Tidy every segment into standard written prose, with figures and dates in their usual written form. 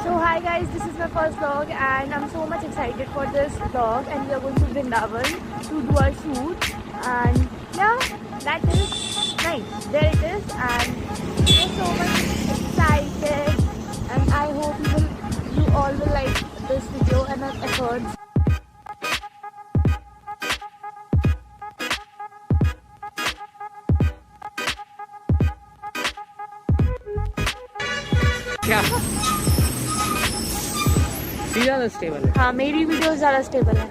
So hi guys, this is my first vlog and I'm so much excited for this vlog, and we are going to Vrindavan to do our shoot, and yeah, that is nice. There it is, and we're so much excited, and I hope you all will like this video and our efforts. क्या ज़्यादा stable है? हाँ, मेरी video ज़्यादा stable है।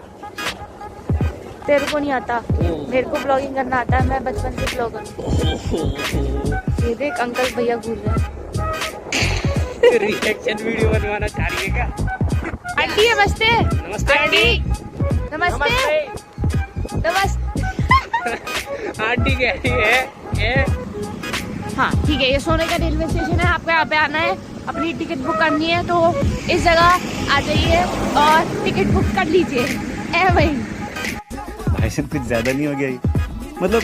तेरे को नहीं आता, मेरे को ब्लॉगिंग करना आता है। मैं बचपन से ब्लॉगर हूँ। ये देख अंकल भैया घूर रहे हैं। रिएक्शन वीडियो बनवाना चाह रही है क्या? आंटी नमस्ते। नमस्ते आंटी। नमस्ते नमस्ते। आंटी कह रही है हाँ ठीक है, ये सोने का रेलवे स्टेशन है। आपको यहाँ पे आना है, अपनी टिकट बुक करनी है तो इस जगह आ जाइए और टिकट बुक कर लीजिए। ए भाई साहब कुछ ज्यादा नहीं हो गया ये? मतलब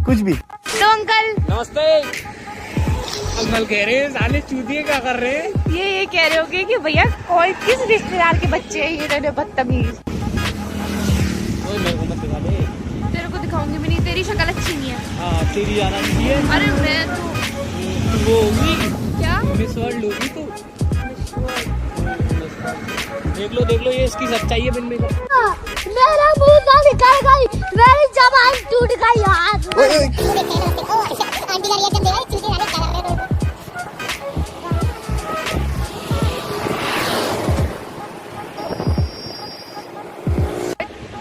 कुछ भी। तो अंकल नमस्ते। अंकल कह रहे हैं साले चूतिए क्या कर रहे हैं? ये कह रहे होगे कि भैया कौन किस रिश्तेदार के बच्चे हैं ये बदतमीज। मेरे को मत दिखा दे। तेरे को दिखाऊंगी भी नहीं, तेरी शक्ल अच्छी नहीं है। हाँ तेरी ज्यादा अच्छी है। अरे मैं तो वो होगी क्या मिस वर्ल्ड होगी तू। देख लो ये इसकी सच्चाई है। बिन में मेरा मुंह ना निकल गई, मेरी जबान टूट गई यार।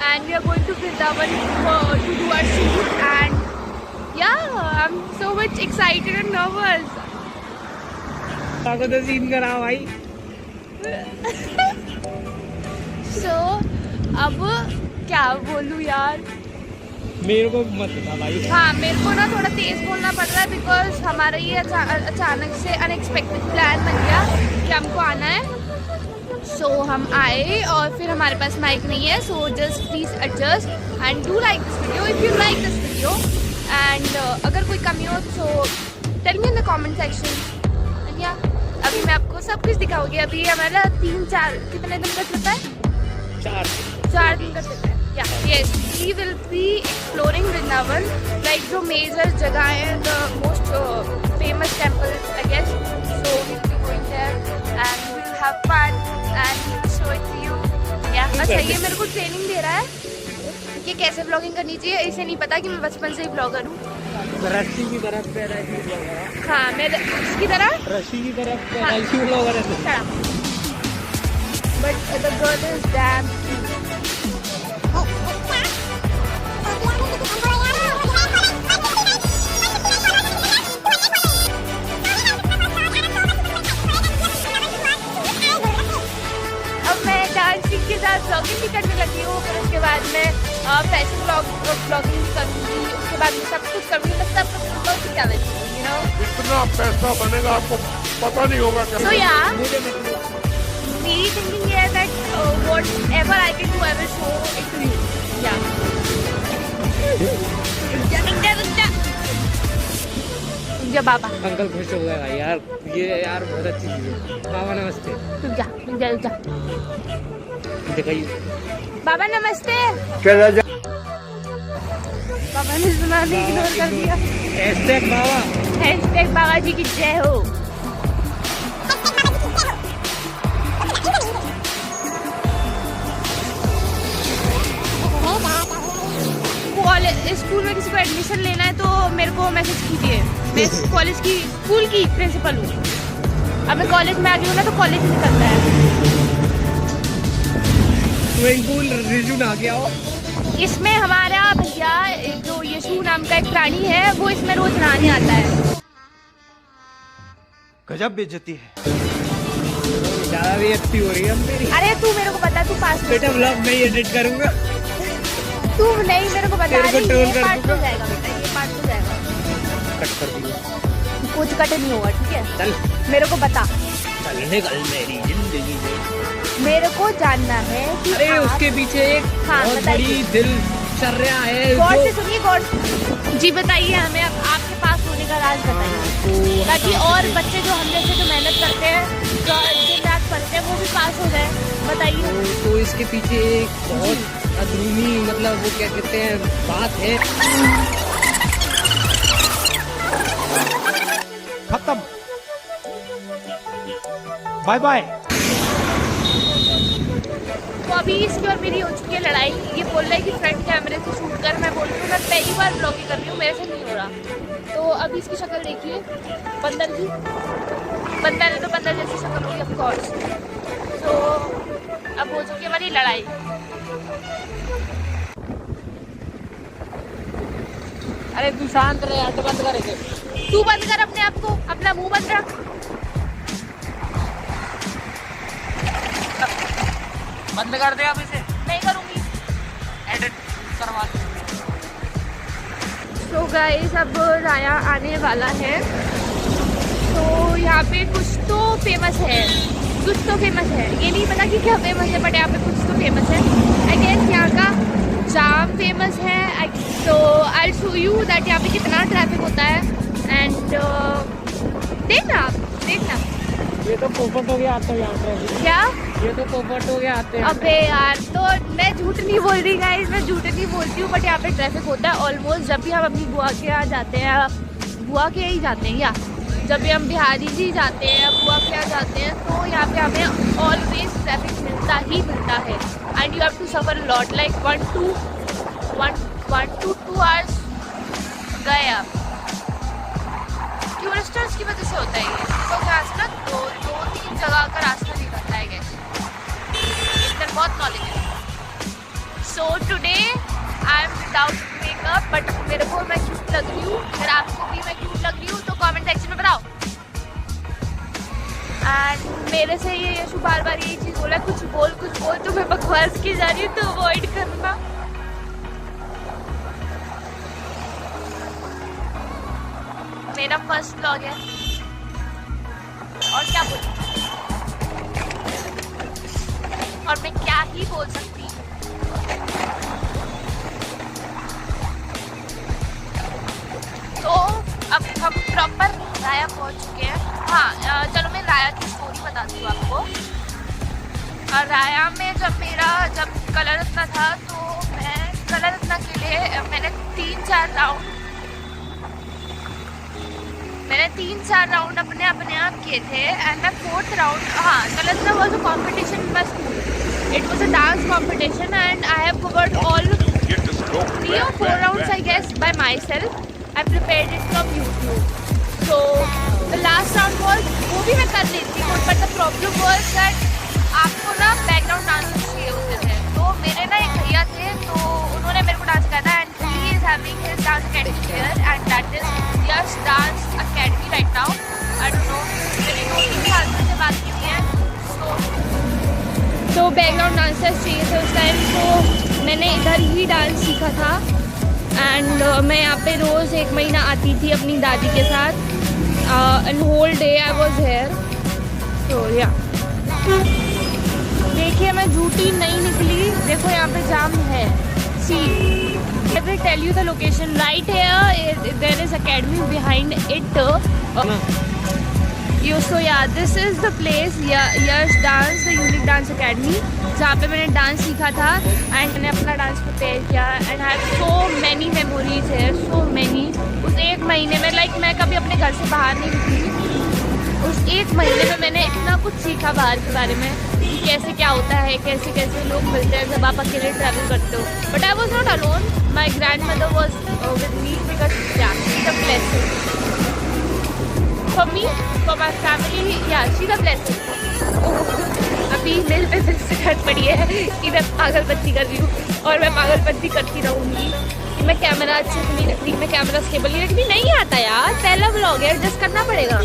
And we are going to Vrindavan to do our shoot, and yeah, I'm so much excited and nervous. आगे तो सीन करा भाई। So अब क्या बोलूं यार। मेरे को मत बता भाई। हाँ, मेरे को ना थोड़ा तेज बोलना पड़ रहा है बिकॉज हमारा ये अचानक से अनएक्सपेक्टेड प्लान बन गया कि हमको आना है। सो हम आए और फिर हमारे पास माइक नहीं है। So just please adjust and do like this video if you like this video, and अगर कोई कमी हो तो tell me in the comment section. या अभी मैं आपको सब कुछ दिखाऊंगी। अभी हमारा 3-4 कितने दिन का ट्रिप है? 4 दिन का ट्रिप है। Yes, we will be exploring Vrindavan, like जो major जगह है, the most famous temples, I guess. So we will be going there and we will have fun and we will show it to you. Yeah, बस ये मेरे को training दे रहा है कि कैसे ब्लॉगिंग करनी चाहिए। इसे नहीं पता कि मैं बचपन से ही ब्लॉगर हूँ। रस्सी की तरफ पैदाइशी ब्लॉगर है। हाँ, मैं इसकी तरह रस्सी की तरफ पैदाइशी ब्लॉगर है। But the girl is damn cute. Dancing के साथ ब्लॉगिंग भी करने लगी हूँ, फिर उसके बाद मैं फैशन ब्लॉगिंग भी करूँगी, उसके बाद मैं सब कुछ करूँगी। तो सब कुछ क्या यू नो इतना पैसा बनेगा आपको पता नहीं होगा। सो या मेरी थिंकिंग ये है that whatever I can do I will show it to you. या रुक बाबा। अंकल खुश हो गए भाई यार, ये यार बहुत अच्छी चीज है। बाबा नमस्ते। रुक जा दिखाइए। बाबा नमस्ते। बाबा ने सुना नहीं, इग्नोर कर दिया। हैशटैग बाबा। हैशटैग बाबा जी की जय हो। स्कूल में किसी को एडमिशन लेना है तो मेरे को मैसेज कीजिए। मैं कॉलेज की स्कूल की प्रिंसिपल हूँ। अब मैं कॉलेज में आ गई हूँ ना तो कॉलेज निकलता है। स्विमिंग पूल रिजून आ गया हो। इसमें हमारा भैया जो यशु नाम का एक प्राणी है वो इसमें रोज नहाने आता है। गजब बेइज्जती है। ज्यादा भी अच्छी हो रही है मेरी। अरे तू मेरे को बता, तू पास बेटा व्लॉग में एडिट करूंगा। तू नहीं मेरे को बता तेरे को रही, ट्रोल ये कर पार्ट दूंगा। हो जाएगा बेटा, ये पार्ट हो जाएगा। कट कर दिया। कुछ कट नहीं होगा, ठीक है? चल मेरे को बता। चल निकल मेरी जिंदगी से। मेरे को जानना है कि अरे आप... उसके पीछे एक हाँ, बहुत बताइए। बड़ी दिल चर्या है। गौर से जो- सुनिए, गौर से। जी बताइए हमें, अब आपके पास होने का राज बताइए, तो ताकि और बच्चे जो हम जैसे जो मेहनत करते हैं, जो दिन रात इसके पीछे एक बहुत अंदरूनी मतलब वो क्या कहते हैं बात है। खत्म, बाय बाय। तो अभी इसकी और मेरी हो चुकी है लड़ाई। ये बोल रहा है कि फ्रंट कैमरे से शूट कर, मैं बोल रही हूँ मैं पहली बार ब्लॉगिंग कर रही हूँ, मेरे से नहीं हो रहा। तो अभी इसकी शक्ल देखिए बंदर की, बंदर है तो बंदर जैसी शक्ल होगी ऑफ कोर्स। तो अब हो चुकी है हमारी लड़ाई। अरे तू शांत रहे यार, तो बंद करेंगे। तू बंद कर अपने आप को, अपना मुंह बंद रख। बंद कर दे अब इसे, नहीं करूँगी। एडिट करवा दे। तो गाइस अब राया आने वाला है। तो यहाँ पे कुछ तो फेमस है, कुछ तो फेमस है, ये नहीं पता कि क्या फेमस है, बट यहाँ पे कुछ तो फेमस है। आई गेस यहाँ का जाम फेमस है। तो आई शो यू दैट यहाँ पे कितना ट्रैफिक होता है। एंड देखना देखना। ये तो पोपट हो गया आते हैं यहाँ पे। क्या? ये तो पोपट हो गया आते हैं। अबे यार, तो मैं झूठ नहीं बोल रही गाइस, मैं झूठ नहीं बोलती हूँ, बट यहाँ पे ट्रैफिक होता है ऑलमोस्ट जब भी हम अपनी बुआ के यहाँ जाते हैं, बुआ के ही जाते हैं, या जब भी हम बिहारी जी जाते हैं या बुआ के यहाँ जाते हैं, तो यहाँ पे हमें ऑलवेज ट्रैफिक मिलता ही मिलता है। And you have to suffer lot like 1 to 2 hours गए आप। टूरिस्टर्स की वजह से होता है ये, तो यहाँ से ना 2-3 जगह का रास्ता निकलता है गैस। इधर बहुत नॉलेज है। So today I am without makeup, but मेरे को मैं क्यूट लग रही हूँ। अगर आपको भी मैं क्यूट लग रही हूँ तो कमेंट सेक्शन में बताओ। एंड मेरे से ये यशु बार बार यही चीज़ बोला, कुछ बोल तो मैं बकवास की जा रही हूँ, तो अवॉइड करना। मेरा फर्स्ट व्लॉग है और क्या बोलूं, और मैं क्या ही बोल सकती हूँ। तो अब हम प्रॉपर राया पहुंच चुके हैं। हाँ चलो मैं राया की स्टोरी बताती हूँ आपको। और राया में जब कलर रत्ना था, तो मैं कलर रत्ना के लिए मैंने 3-4 राउंड अपने आप किए थे। एंड मैं 4th राउंड, हाँ colour Ratna was a competition in my school. It was a dance competition and I have covered all 3 or 4 rounds I guess by myself. I prepared it from YouTube. So the last round was, वो भी मैं कर लेती हूँ, but the problem was that आपको ना background dancers चाहिए होते थे। तो मेरे ना एक भैया थे, तो उन्होंने मेरे को डांस सिखाया था। And he is having his dance academy here, and that is Yash Dance Academy right now. I don't know, मेरी 2-3 साल से बात की है। तो बैकग्राउंड डांसर्स चाहिए थे उस टाइम, तो मैंने इधर ही डांस सीखा था। एंड मैं यहाँ पे रोज़ 1 महीना आती थी अपनी दादी के साथ। And whole day I was here. तो या देखिए मैं झूठी नहीं निकली, देखो यहाँ पे जाम है। सी I will tell you the location right here. There is academy behind it. So yeah, this is the place, Yash Dance, the Unique Dance Academy, जहाँ पे मैंने डांस सीखा था। एंड मैंने अपना डांस प्रिपेयर किया। And I have so many memories है, so many. उस 1 महीने में मैं कभी अपने घर से बाहर नहीं निकली। उस 1 महीने में मैंने इतना कुछ सीखा बाहर के बारे में, कि कैसे क्या होता है, कैसे कैसे लोग मिलते हैं जब आप अकेले ट्रैवल करते हो। But I was not alone, my grand mother was with me, because she the blessing for me, for my family. या शी द ब्लेसिंग। अभी मेरे पे फिर से हट पड़ी है कि मैं पागलपंती कर रही हूँ, और मैं पागलपंती करती रहूँगी कि मैं कैमरा अच्छे से नहीं रखती, मैं कैमरा स्टेबल नहीं रखती। नहीं आता यार, पहला व्लॉग है, एडजस्ट करना पड़ेगा।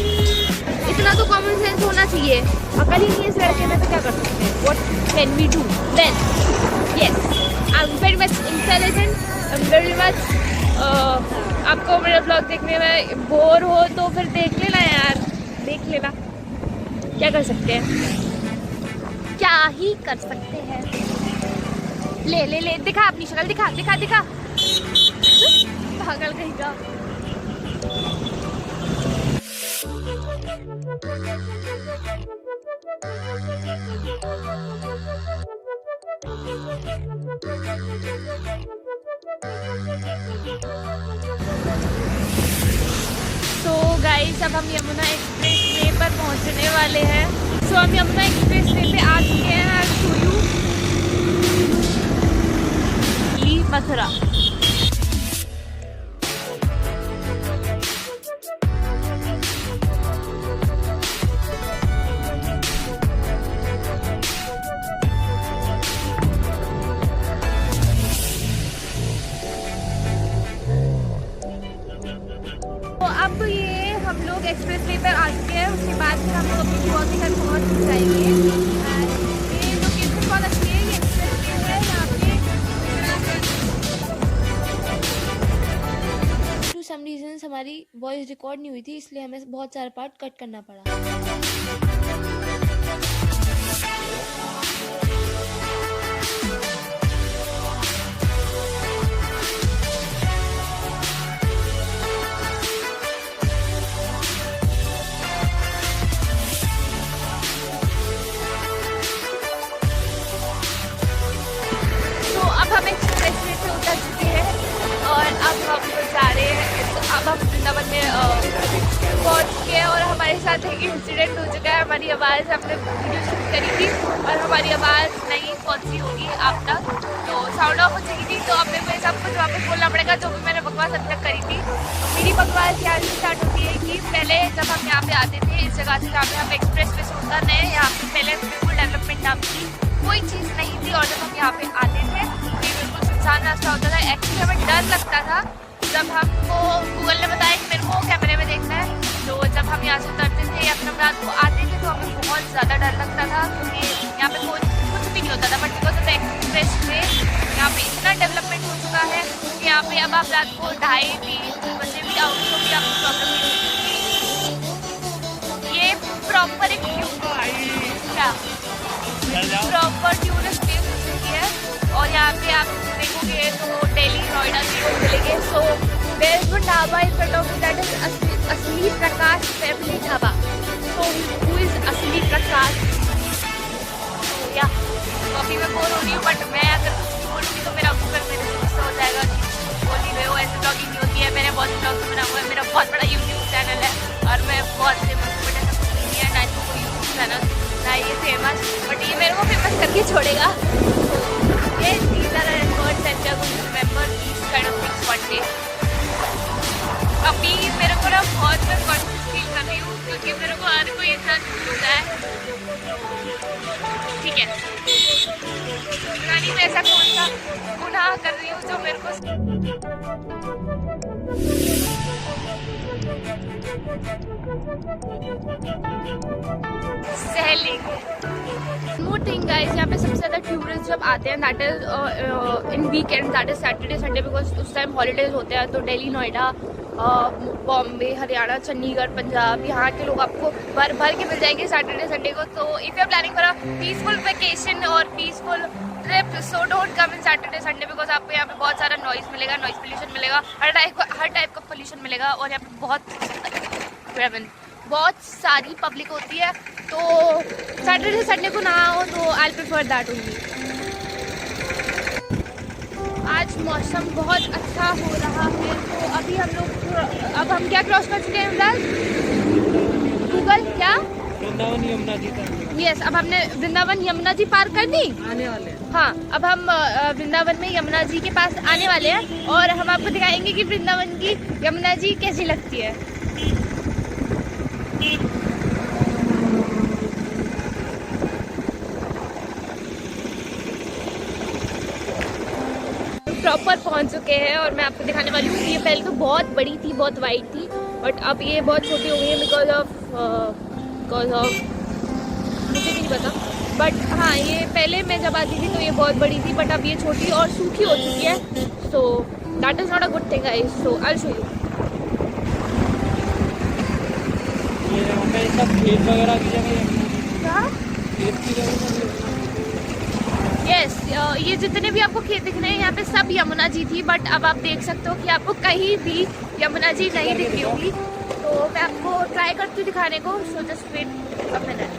इतना तो कॉमन सेंस होना चाहिए। अकल ही नहीं है इस लड़के में, तो क्या कर सकते हैं। What can we do then? Yes, I am very much intelligent, I am very much. आपको मेरा ब्लॉग देखने में बोर हो तो फिर देख लेना यार, देख लेना। क्या कर सकते हैं, क्या ही कर सकते हैं। ले दिखा अपनी शक्ल, दिखा पागल कहीं का। तो गाइस अब हम यमुना एक्सप्रेस वे पर पहुंचने वाले हैं। सो हम यमुना एक्सप्रेस वे पे आ चुके हैं। I show you Mathura. तो अब ये हम लोग एक्सप्रेस वे पर आ चुके हैं। उसके बाद फिर हम लोग अपनी बुआ के घर पहुँच जाएंगे। ये लोकेशन बहुत अच्छी है। ये एक्सप्रेस वे है यहाँ पे। टू सम रीजन हमारी वॉइस रिकॉर्ड नहीं हुई थी, इसलिए हमें बहुत सारा पार्ट कट करना पड़ा। हम एक्सप्रेस वे से उतर चुके हैं और अब हम जा रहे हैं। अब हम वृंदावन में पहुँच चुके हैं और हमारे साथ एक इंसिडेंट हो चुका है। हमारी आवाज़ हमने वीडियो शूट करी थी और हमारी आवाज़ नहीं पहुँची होगी आप तक, तो साउंड ऑफ हो चुकी थी। तो अब मेरे को सब कुछ वापस बोलना पड़ेगा जो भी मैंने बकवास अब तक करी थी। मेरी बकवास यहाँ से स्टार्ट होती है कि पहले जब हम यहाँ पे आते थे, इस जगह से जहाँ पे हम एक्सप्रेस वे से उतर रहे हैं, यहाँ पे पहले बिल्कुल डेवलपमेंट नाम की कोई चीज़ नहीं थी। और जब हम यहाँ पे आते थे बिल्कुल सुनसान रास्ता होता था। एक्चुअली हमें डर लगता था जब हमको गूगल ने बताया कि मेरे को कैमरे में देखना है। तो जब हम यहाँ से उतरते थे या फिर हम रात को आते थे तो हमें बहुत ज़्यादा डर लगता था क्योंकि यहाँ पे कुछ भी नहीं होता था। But because of express way यहाँ पे इतना डेवलपमेंट हो चुका है कि यहाँ पे अब आप रात को 2:30-3 बजे भी आउट हो भी आपको प्रॉब्लम नहीं होती। ये प्रॉपर एक प्रॉपर टूरिस्ट प्लेस है और यहाँ पे आप देखोगे तो दिल्ली नोएडा के लोग मिलेंगे। So there is one dhaba in front of that is Asli Prakash family dhaba. So who is Asli Prakash? या तो अभी मैं बोल रही हूँ, बट मैं अगर कुछ भी बोलूँगी तो मेरा गूगल मेरे से गुस्सा हो जाएगा कि बोल ही रहे हो, ऐसे ब्लॉगिंग नहीं होती है। मैंने बहुत ब्लॉग बना हुआ है, मेरा बहुत बड़ा यूट्यूब चैनल है और मैं बहुत फेमस हूँ। बट ऐसा कुछ नहीं है, ना इसको कोई यूट्यूब चैनल ना ये फेमस, बट ये मेरे को फेमस करके छोड़ेगा। Yes, these are our words and we are going to remember these kind of things one day. अभी मेरे को ना बहुत मैं कॉन्शियस फील कर रही हूँ क्योंकि मेरे को हर कोई इंसान होता है। ठीक है, पता नहीं मैं ऐसा कौन सा गुनाह कर रही हूँ जो मेरे को सहलिंग। मोर थिंग गाइस, यहाँ पे सबसे ज़्यादा टूरिस्ट जब आते हैं that is in weekend, that is Saturday Sunday, because उस टाइम हॉलीडेज होते हैं। तो दिल्ली नोएडा बॉम्बे हरियाणा चंडीगढ़ पंजाब यहाँ के लोग आपको भर के मिल जाएंगे सैटरडे संडे को। तो if you are planning for a peaceful vacation और peaceful trip, so don't come in Saturday Sunday because आपको यहाँ पे बहुत सारा नॉइज़ मिलेगा, नॉइज़ पोल्यूशन मिलेगा, हर टाइप का पोल्यूशन मिलेगा और यहाँ पे बहुत सारी पब्लिक होती है। तो सैटरडे संडे को ना आओ तो आई प्रेफर दैट ओनली। आज मौसम बहुत अच्छा हो रहा है। तो अभी हम लोग अब हम क्या क्रॉस कर चुके हैं इमरान? गूगल क्या? वृंदावन यमुना जी का। यस, अब हमने वृंदावन यमुना जी पार कर दी। आने वाले हैं। हाँ, अब हम वृंदावन में यमुना जी के पास आने वाले हैं और हम आपको दिखाएंगे कि वृंदावन की यमुना जी कैसी लगती है। प्रॉपर पहुंच चुके हैं और मैं आपको दिखाने वाली हूँ। ये पहले तो बहुत बड़ी थी, बहुत वाइड थी, बट अब ये बहुत छोटी हो गई है बिकॉज ऑफ मुझे भी नहीं पता। बट हाँ, ये पहले मैं जब आती थी तो ये बहुत बड़ी थी, बट अब ये छोटी और सूखी हो चुकी है। So that is not a good thing guys. So I will show you. ये सब खेत वगैरह की जगह, खेत की जगह। यस, ये जितने भी आपको खेत दिख रहे हैं यहाँ पे सब यमुना जी थी, बट अब आप देख सकते हो कि आपको कहीं भी यमुना जी नहीं दिख रही होगी। तो मैं आपको ट्राई करती हूँ दिखाने को। So just wait a minute.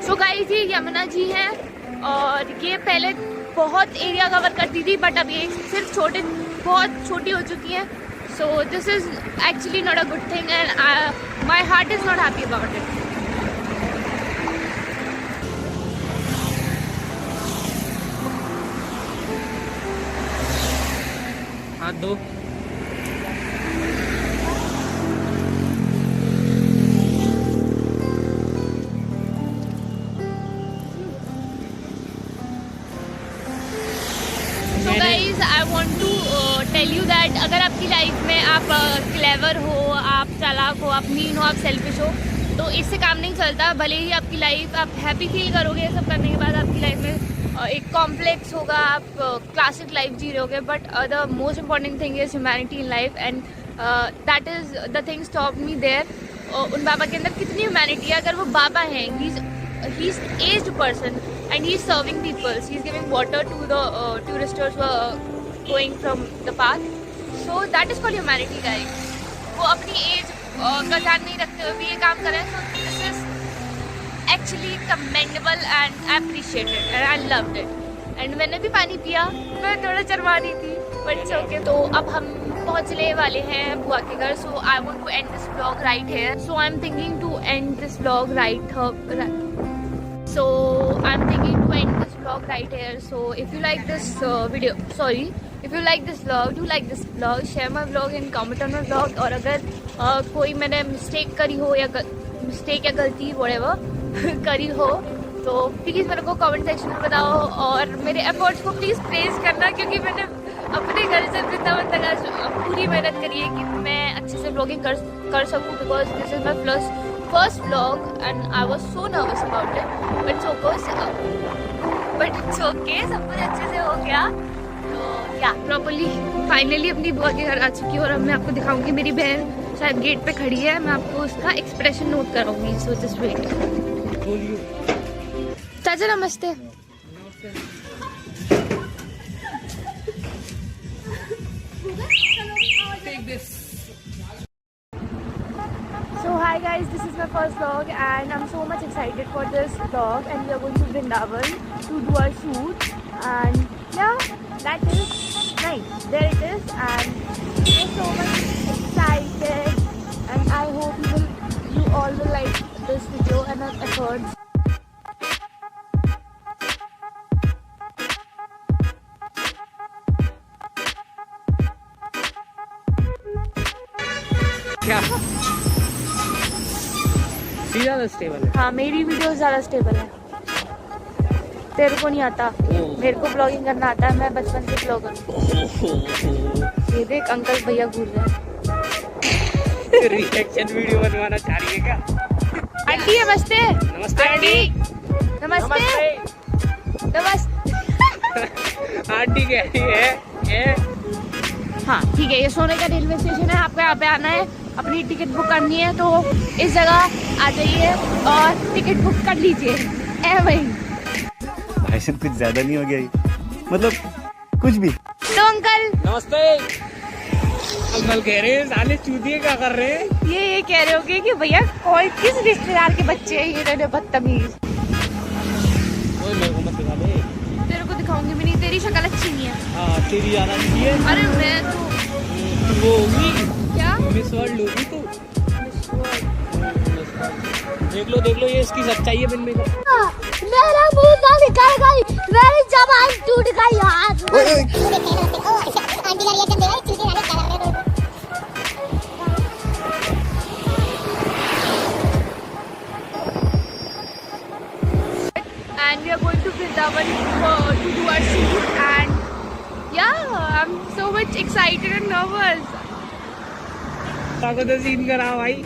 So guys ये यमुना जी हैं और ये पहले बहुत एरिया कवर करती थी बट अब ये सिर्फ बहुत छोटी हो चुकी हैं. So this is actually not a good thing and my heart is not happy about it. हाथ दो. So guys, I want to tell you that अगर आपकी लाइफ में आप क्लेवर हो, आप चालाक हो, आप मीन हो, आप सेल्फिश हो, तो इससे काम नहीं चलता. भले ही आपकी लाइफ आप हैप्पी फील करोगे ये सब करने के बाद, आपकी लाइफ में एक कॉम्प्लेक्स होगा, आप क्लासिक लाइफ जी रहे होगे, but the most important thing is humanity in life and that is the thing stop me there. उन बाबा के अंदर कितनी ह्यूमैनिटी है. अगर वो बाबा हैं, he is aged person and he is serving people. He is giving water to the tourists who are going from the path. So that is called humanity, guys. वो अपनी एज का ध्यान नहीं रखते हुए भी ये काम कर रहे हैं. So this is actually commendable and appreciated and I loved it. And मैंने भी पानी पिया, मैं थोड़ा शर्मा रही थी but it's okay. तो अब हम पहुँचने वाले हैं बुआ के घर. So I want to end this vlog right here. So I'm thinking to end this vlog right here. So I'm thinking to end this vlog right here. So if you like this if you like this vlog, do like this vlog, share my vlog and comment on my vlog. और अगर कोई मैंने mistake करी हो या गलती whatever करी हो तो प्लीज़ मेरे को कमेंट सेक्शन में बताओ और मेरे एफर्ट्स को प्लीज़ प्रेज करना, क्योंकि मैंने अपने घर से वृंदावन तक आज पूरी मेहनत करी है कि मैं अच्छे से व्लॉगिंग कर सकूँ. Because this is my first vlog and I was so nervous about it, but it's okay, सब कुछ अच्छे से हो गया. तो या प्रॉपर्ली फाइनली अपनी बुआ के घर आ चुकी हूँ और अब मैं आपको दिखाऊंगी. मेरी बहन शायद गेट पे खड़ी है, मैं आपको उसका एक्सप्रेशन नोट कराऊंगी. So just wait. चाचा नमस्ते. So hi guys, this is my first vlog and I'm so much excited for this vlog and we are going to Vrindavan to do our shoot and yeah, that is nice. There it is and we are so much excited and I hope you all will like this video and our efforts. क्या ज़्यादा stable है? हाँ मेरी video ज़्यादा stable है. तेरे को नहीं आता, मेरे को ब्लॉगिंग करना आता है. मैं बचपन से ब्लॉगर हूँ. ये देख अंकल भैया घूर रहे हैं. रिएक्शन वीडियो बनवाना चाह रही है क्या? आंटी नमस्ते. नमस्ते आंटी. नमस्ते. आंटी कह रही है. हाँ ठीक है, ये सोने का रेलवे स्टेशन है. आपको यहाँ पे आना है, अपनी टिकट बुक करनी है तो इस जगह आ जाइए और टिकट बुक कर लीजिए. भाई भाषण कुछ ज्यादा नहीं हो गया ये? मतलब कुछ भी. तो अंकल नमस्ते. अंकल कह रहे हैं साले चूतिए क्या कर रहे हैं? ये कह रहे होगे कि भैया कौन किस रिश्तेदार के बच्चे हैं ये बदतमीज. मेरे को मत दिखा दे. तेरे को दिखाऊंगी भी नहीं, तेरी शक्ल अच्छी नहीं है. हाँ तेरी ज्यादा अच्छी है. अरे मैं तो वो होगी क्या मिस वर्ल्ड होगी तू. देख लो ये इसकी सच्चाई है. बिन में मेरा मुंह ना निकल गई, मेरी जबान टूट गई यार. And we are going to Vrindavan to do our shoot and yeah, I'm so much excited and nervous. ताको तो सीन करा भाई.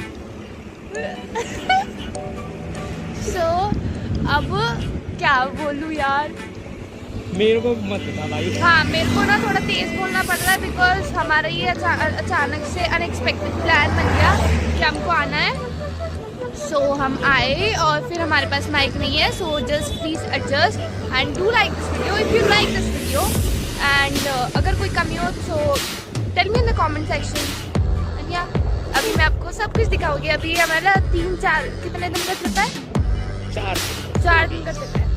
So अब क्या बोलूँ यार. मेरे को मत बता भाई. हाँ मेरे को ना थोड़ा तेज बोलना पड़ रहा है बिकॉज हमारा ये अचानक से अनएक्सपेक्टेड प्लान बन गया कि हमको आना है. सो हम आए और फिर हमारे पास माइक नहीं है. So just please adjust and do like this video if you like this video and अगर कोई कमी हो तो tell me in the comment section. या अभी मैं आपको सब कुछ दिखाऊंगी. अभी हमारा 3-4 कितने दिन का ट्रिप है? 4 4 दिन का ट्रिप है।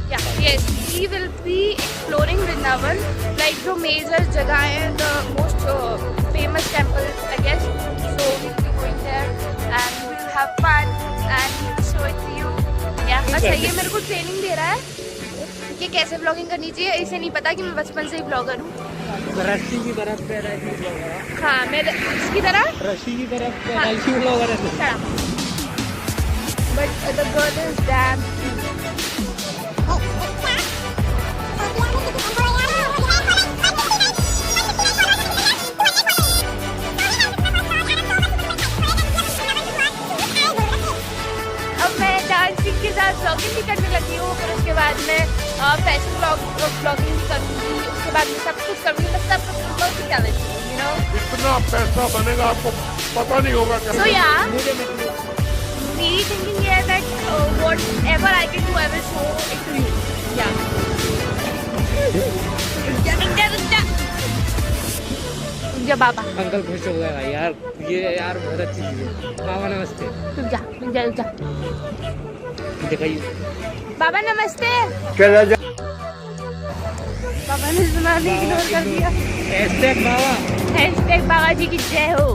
Yes, we will be exploring Vrindavan, like जो major जगह हैं, the most famous temples, I guess. So we'll be going there and we'll have fun and we'll show it to you. Yeah, बस ये मेरे को training दे रहा है कि कैसे ब्लॉगिंग करनी चाहिए। इसे नहीं पता कि मैं बचपन से ही ब्लॉगर हूँ। रस्सी की तरफ पैदाइशी ब्लॉगर है। हाँ, मैं इसकी तरह रस्सी की तरफ पैदाइशी ब्लॉगर है। But the girl is damn cute. अब मैं डांसिंग के साथ ब्लॉगिंग भी करने लगी हूँ, फिर उसके बाद मैं फैशन ब्लॉगिंग भी करूँगी, उसके बाद मैं सब कुछ करूँगी, मैं सब कुछ टैलेंट, यू नो। इतना पैसा बनेगा आपको पता नहीं होगा क्या। So yeah, मेरी थिंकिंग ये है that whatever I can do, I will show it to you. Yeah. रुक जा बाबा। अंकल खुश हो गया यार, ये यार बहुत अच्छी चीज है। बाबा नमस्ते। रुक जा। दिखाइए। बाबा नमस्ते। चला जा। बाबा ने सुना नहीं, इग्नोर कर दिया। हैशटैग बाबा। हैशटैग बाबा जी की जय हो।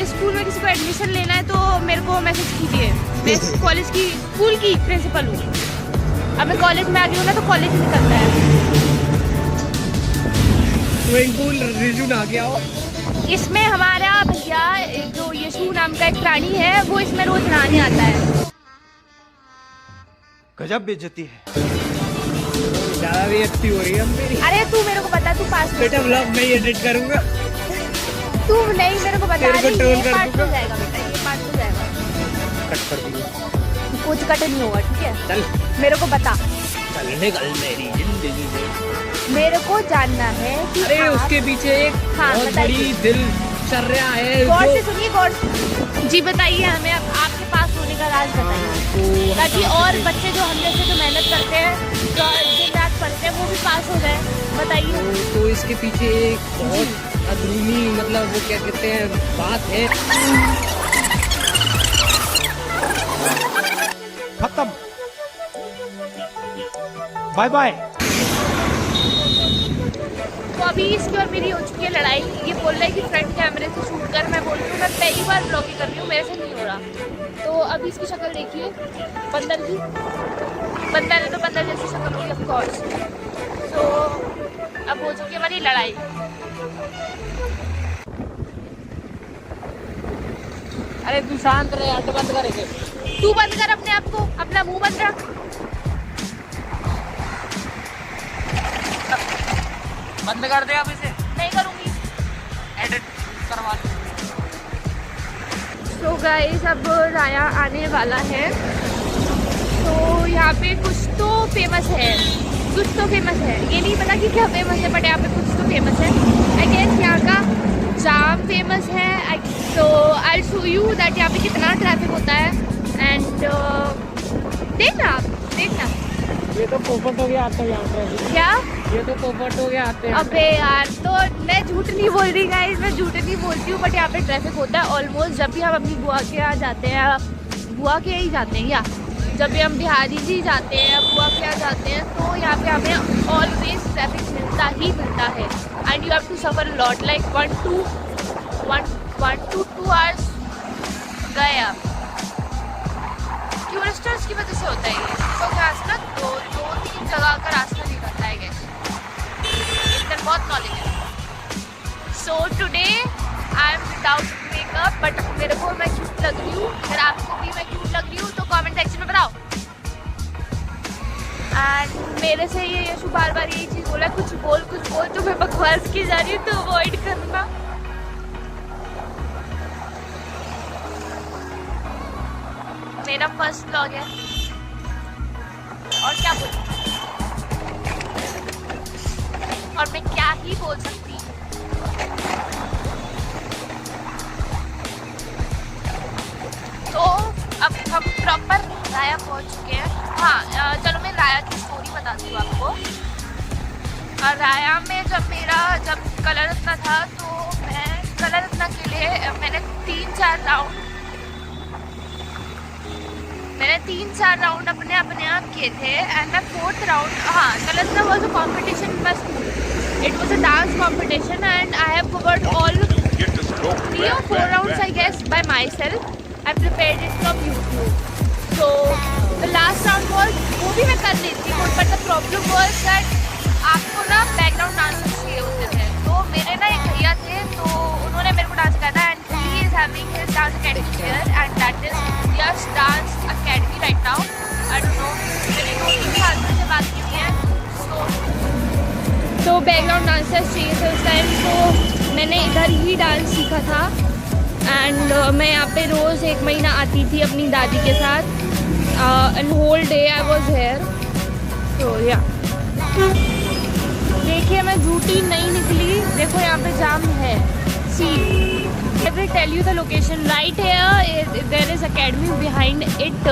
स्कूल में किसी को एडमिशन लेना है तो मेरे को मैसेज कीजिए। मैं कॉलेज की स्कूल की प्रिंसिपल हूँ। अब मैं कॉलेज में आ गई हूँ ना, तो कॉलेज ही निकलता है। स्विमिंग पूल रिजू ना गया हो। इसमें हमारा भैया जो यशु नाम का एक प्राणी है, वो इसमें रोज नहाने आता है। गजब बेइज्जती है। ज्यादा भी अच्छी हो रही है मेरी। अरे तू मेरे को बता, तू पास बेटा व्लॉग में एडिट करूंगा। तू नहीं मेरे को बता तेरे को रही, ट्रोल ये कर पार्ट दूंगा। हो जाएगा बेटा, ये पार्ट हो जाएगा। कट कर दिया। कुछ कट नहीं होगा, ठीक है? चल मेरे को बता, चल निकल मेरी जिंदगी से। मेरे को जानना है कि अरे आप- उसके पीछे एक हाँ, बहुत बताइए। बड़ी दिल चर्या है गौर से जो सुनिए, गौर से। जी बताइए हमें, अब आपके पास होने का राज बताइए, तो ताकि और बच्चे जो हम जैसे जो मेहनत करते हैं, जो दिन रात पढ़ते हैं, वो भी पास हो जाए। बताइए। तो इसके पीछे एक बहुत अधूरी, मतलब वो क्या कहते हैं, बात है। खत्म। Bye bye. तो अभी इसकी और मेरी हो चुकी है लड़ाई। ये बोल रहा है कि फ्रंट कैमरे से शूट कर, मैं बोल रही हूँ मैं पहली बार ब्लॉगिंग कर रही हूँ, मेरे से नहीं हो रहा। तो अभी इसकी शक्ल देखिए, बंदर की। बंदर है तो बंदर जैसी शक्ल होगी ऑफ कोर्स। तो अब हो चुकी है हमारी लड़ाई। अरे तू शांत रहे, ऑटो बंद करेंगे। तू बंद कर अपने आप को, अपना मुंह बंद रख। बंद कर दे अब इसे। नहीं करूँगी। एडिट करवा लो। तो गाइस अब राया आने वाला है। तो यहाँ पे कुछ तो फेमस है, कुछ तो फेमस है। ये नहीं पता कि क्या फेमस है, बट यहाँ पे कुछ तो फेमस है। आई गेस यहाँ का जाम फेमस है। तो आई शो यू दैट यहाँ पे कितना ट्रैफिक होता है। एंड देखना आप, देखना। ये तो पोपट हो गया आते हैं यहाँ पे। क्या? ये तो पोपट हो गया आते हैं। अबे यार, तो मैं झूठ नहीं बोल रही गाइस, मैं झूठ नहीं बोलती हूँ, बट यहाँ पे ट्रैफिक होता है ऑलमोस्ट। जब भी हम अपनी बुआ के यहाँ जाते हैं, बुआ के ही जाते हैं, या जब भी हम बिहारी जी जाते हैं, बुआ के यहाँ जाते हैं, तो यहाँ पे हमें ऑलवेज ट्रैफिक मिलता ही मिलता है। And you have to suffer lot, like 1 to 2 hours गए आप। टूरिस्टर्स की वजह से होता है ये, तो रास्ता 2-3 जगह का रास्ता नहीं करता है गैस। इधर बहुत नॉलेज है। So today I am without makeup, but मेरे को मैं क्यूट लग रही हूँ। अगर आपको भी मैं क्यूट लग रही हूँ तो कमेंट सेक्शन में बताओ। एंड मेरे से ये यशु बार बार यही चीज़ बोला, कुछ बोल तो मैं बकवास की जा रही हूँ, तो अवॉइड करना। मेरा फर्स्ट व्लॉग है और क्या बोलूं, और मैं क्या ही बोल सकती हूँ। तो अब हम प्रॉपर राया पहुंच चुके हैं। हाँ, चलो मैं राया की स्टोरी बताती हूँ आपको। राया में जब कलर रत्ना था, तो मैं कलर रत्ना के लिए मैंने 3-4 राउंड अपने आप किए थे। एंड मैं 4th राउंड, हाँ, colour Ratna was a competition in my school. It was a dance competition and I have covered all 3 or 4 rounds I guess by myself. I prepared it from YouTube. So the last round was, वो भी मैं कर रही थी, but the problem was that आपको ना background dancers चाहिए होते थे। तो मेरे ना एक भैया थे, तो उन्होंने मेरे को डांस सिखाया था and he is having his dance academy here and that is Yash Dance Academy right now. I don't know, मेरी 2-3 साल से बात की है। तो बैकग्राउंड डांसर्स चाहिए थे उस टाइम, तो मैंने इधर ही डांस सीखा था। एंड मैं यहाँ पे रोज़ 1 महीना आती थी अपनी दादी के साथ and whole day I was here. तो या देखिए मैं झूठी नहीं निकली, देखो यहाँ पे जाम है। See I will tell you the location right here, there is academy behind it.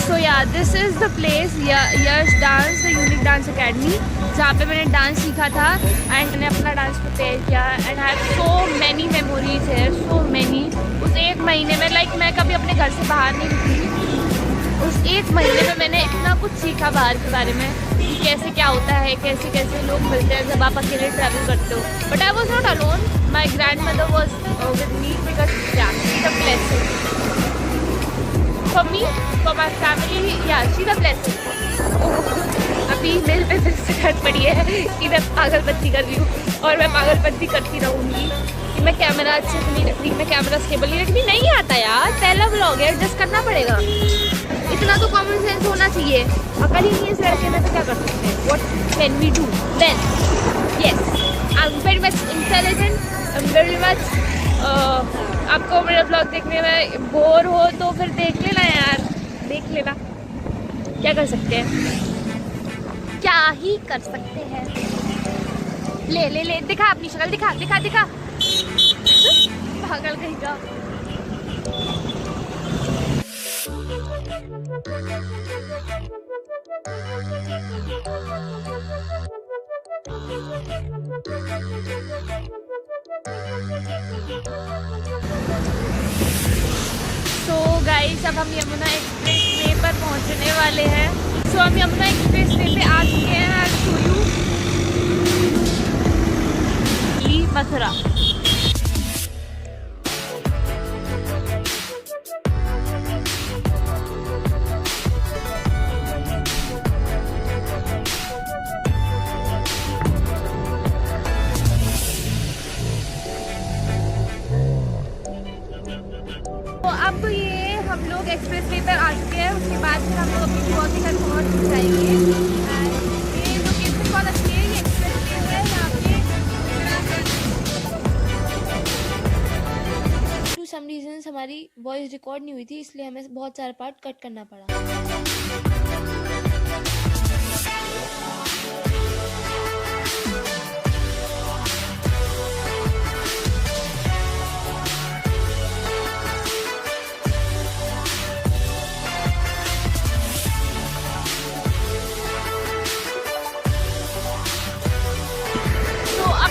So yeah, this is the place, Yash Dance, the Unique Dance Academy, जहाँ पे मैंने डांस सीखा था एंड मैंने अपना डांस प्रिपेयर किया and I have so many memories है, so many. उस 1 महीने में मैं कभी अपने घर से बाहर नहीं निकली। उस 1 महीने में मैंने इतना कुछ सीखा बाहर के बारे में कि कैसे क्या होता है, कैसे कैसे लोग मिलते हैं जब आप अकेले ट्रैवल करते हो। But I was not alone, my grand mother was with me because the blessing for me, for my family, yeah, she's a blessing. अभी मेरे पे फिर से हट पड़ी है कि मैं पागलपंती कर रही हूँ और मैं पागलपंती करती रहूँगी कि मैं कैमरा अच्छे से नहीं रखती, मैं कैमरा स्टेबल नहीं रखती। नहीं आता यार, पहला व्लॉग है, एडजस्ट करना पड़ेगा। इतना तो कॉमन सेंस होना चाहिए। अकल ही नहीं है इस लड़के में तो क्या कर सकते हैं? What can we do then? Yes, I'm very much intelligent, I'm very much आपको मेरा ब्लॉग देखने में बोर हो तो फिर देख लेना यार, देख लेना। क्या कर सकते हैं, क्या ही कर सकते हैं। ले ले ले, दिखा अपनी शक्ल, दिखा दिखा दिखा। पागल कहीं का। सो गाइस, अब हम यमुना एक्सप्रेस वे पर पहुंचने वाले हैं। सो हम यमुना एक्सप्रेस वे पे आ चुके हैं। I show you Mathura. अब ये हम लोग एक्सप्रेस वे पर आ चुके हैं। उसके बाद फिर हम लोग अपनी बुआ के घर पहुँच जाएंगे। ये लोकेशन बहुत अच्छी है, ये एक्सप्रेस वे है यहाँ पे। टू सम रीजन हमारी वॉइस रिकॉर्ड नहीं हुई थी, इसलिए हमें बहुत सारा पार्ट कट करना पड़ा।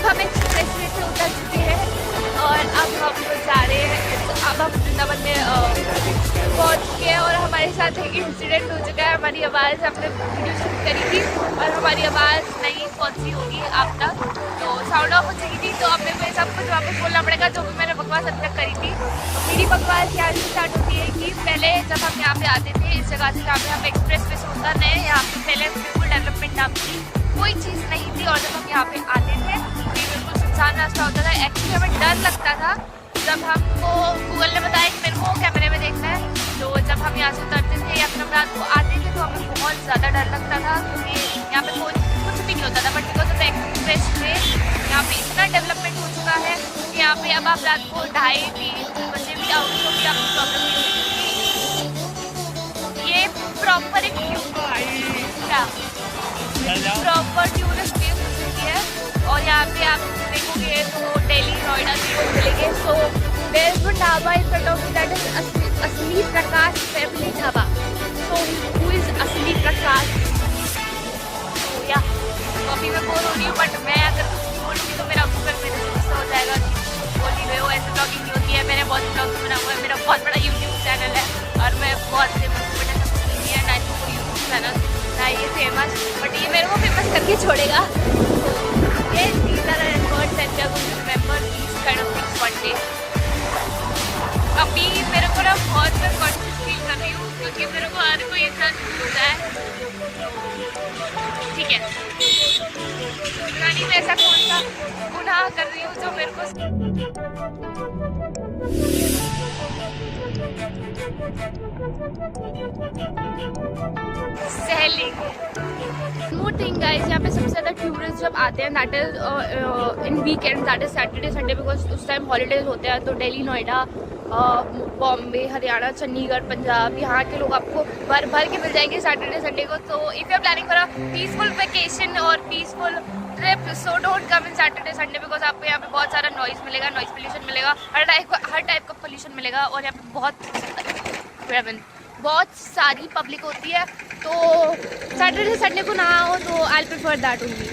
हम एक्सप्रेस वे से उतर चुके हैं और अब हम जा रहे हैं। अब हम वृंदावन में पहुँच चुके हैं और हमारे साथ एक इंसिडेंट हो चुका है। हमारी आवाज़ हमने वीडियो शूट करी थी और हमारी आवाज़ नहीं पहुँची होगी आप तक, तो साउंड ऑफ हो चुकी थी। तो अब मेरे को सब कुछ वापस बोलना पड़ेगा जो भी मैंने बकवास अब तक करी थी। मेरी बकवास यहाँ से स्टार्ट होती है कि पहले जब हम यहाँ पे आते थे, इस जगह से जहाँ पे हम एक्सप्रेस वे से उतर रहे हैं, यहाँ पे पहले बिल्कुल डेवलपमेंट नाम की कोई चीज़ नहीं थी। और जब हम यहाँ पे आते थे बिल्कुल सुनसान रास्ता होता था। एक्चुअली हमें डर लगता था जब हमको गूगल ने बताया कि मेरे को कैमरे में देखना है। तो जब हम यहाँ से उतरते थे या फिर हम रात को आते थे तो हमें बहुत ज़्यादा डर लगता था क्योंकि यहाँ पे कुछ भी नहीं होता था। But because of express way यहाँ पे इतना डेवलपमेंट हो चुका है कि यहाँ पे अब आप रात को 2:30-3 बजे भी आओ तो भी आपको प्रॉब्लम नहीं होगी। ये प्रॉपर एक प्रॉपर टूरिस्ट प्लेस है और यहाँ पे आप देखोगे तो दिल्ली, नोएडा के लोग मिलेंगे। So there is one dhaba in front of that is Asli Prakash family dhaba. So who is Asli Prakash? या तो अभी मैं बोर हो रही हूँ, बट मैं अगर कुछ भी बोलूँगी तो मेरा गूगल मेरे से गुस्सा हो जाएगा कि बोली हुए हो, ऐसे ब्लॉगिंग नहीं होती है। मैंने बहुत ब्लॉग बना हुआ है, मेरा बहुत बड़ा यूट्यूब चैनल है और मैं बहुत फेमस हूँ, बट ऐसा कुछ नहीं है, ना ही कोई यूट्यूब चैनल ना ये फेमस, बट ये मेरे को फेमस करके छोड़ेगा। Yes, these are the efforts that we are going to remember these kind of things one day. अभी मेरे को ना बहुत मैं कॉन्शियस फील कर रही हूँ क्योंकि मेरे को हर कोई इतना होता है, ठीक है, पता नहीं मैं ऐसा कौन सा गुनाह कर रही हूँ जो मेरे को सहली। मोर थिंग गाइस, यहाँ पे सबसे ज़्यादा टूरिस्ट जब आते हैं that is in weekend, that is Saturday Sunday, because उस टाइम हॉलीडेज होते हैं। तो दिल्ली, नोएडा, बॉम्बे, हरियाणा, चंडीगढ़, पंजाब, यहाँ के लोग आपको भर के मिल जाएंगे सैटरडे संडे को। तो if you are planning for a peaceful vacation और peaceful trip, so don't come in Saturday Sunday, because आपको यहाँ पे बहुत सारा नॉइज़ मिलेगा, नॉइज़ पोल्यूशन मिलेगा, हर टाइप का पोल्यूशन मिलेगा और यहाँ पे बहुत सारी पब्लिक होती है। तो सैटरडे संडे को ना आओ तो आई प्रेफर दैट ओनली।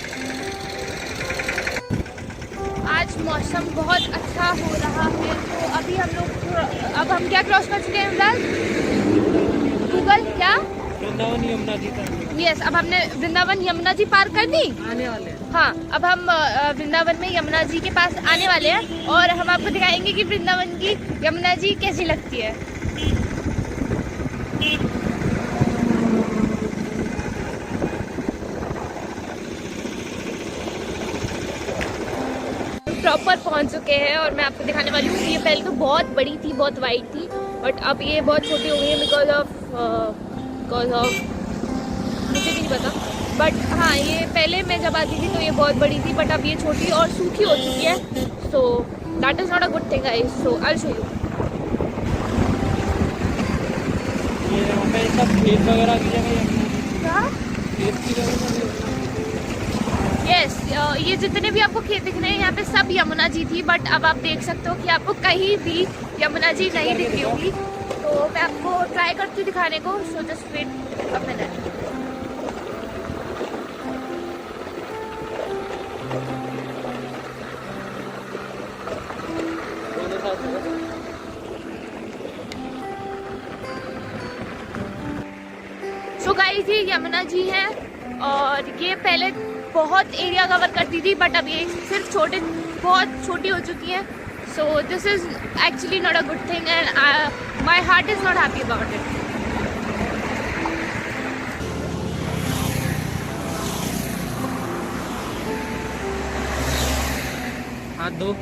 आज मौसम बहुत अच्छा हो रहा है, तो अभी हम लोग अब हम क्या क्रॉस कर चुके हैं विराज? गूगल क्या? वृंदावन यमुना जी का। यस, अब हमने वृंदावन यमुना जी पार कर दी, आने वाले हैं। हाँ, अब हम वृंदावन में यमुना जी के पास आने वाले हैं और हम आपको दिखाएंगे कि वृंदावन की यमुना जी कैसी लगती है। प्रॉपर पहुंच चुके हैं और मैं आपको दिखाने वाली हूँ। ये पहले तो बहुत बड़ी थी, बहुत वाइड थी, बट अब ये बहुत छोटी हो गई है बिकॉज ऑफ मुझे भी नहीं पता, बट हाँ, ये पहले मैं जब आती थी तो ये बहुत बड़ी थी, बट अब ये छोटी और सूखी हो चुकी है। So that is not a good thing guys, so I will show you. ये यहाँ पे सब खेत वगैरह की जगह है, क्या? खेत की जगह है। यस, ये जितने भी आपको खेत दिख रहे हैं यहाँ पे सब यमुना जी थी, बट अब आप देख सकते हो कि आपको कहीं भी यमुना जी नहीं दिख रही होगी। तो मैं आपको ट्राई करती हूँ दिखाने को, so just wait a minute. So guys, ये यमुना जी है और ये पहले बहुत एरिया कवर करती थी, बट अब ये सिर्फ बहुत छोटी हो चुकी है। सो this is actually not a good thing and my heart is not happy about it. हाथ दो।